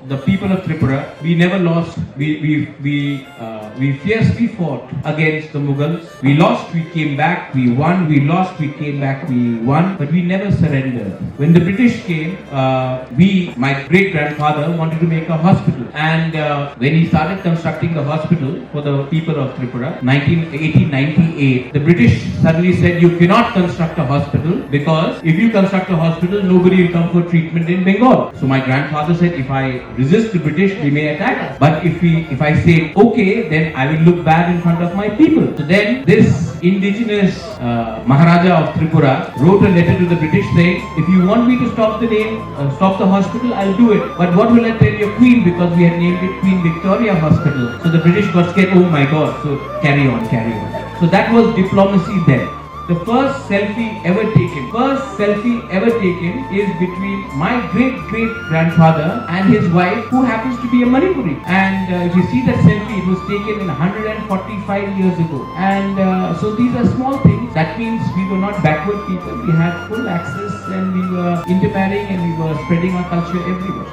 The people of Tripura, we never lost. We fiercely fought against the Mughals. We lost, we came back. We won, we lost, we came back. We won, but we never surrendered. When the British came, my great grandfather wanted to make a hospital, and when he started constructing the hospital for the people of Tripura, 1898, the British suddenly said, "You cannot construct a hospital because if you construct a hospital, nobody will come for treatment in Bengal." So my grandfather said, "If I resist the British, they may attack us. But if I say okay, then I will look bad in front of my people." So then this indigenous Maharaja of Tripura wrote a letter to the British saying, "If you want me to stop the hospital, I'll do it. But what will I tell your queen? Because we had named it Queen Victoria Hospital." So the British got scared. Oh my God! So carry on. So that was diplomacy then. The first selfie ever taken is between my great-great-grandfather and his wife, who happens to be a Manipuri. And if you see that selfie, it was taken in 145 years ago. And so these are small things. That means we were not backward people. We had full access, and we were intermarrying, and we were spreading our culture everywhere.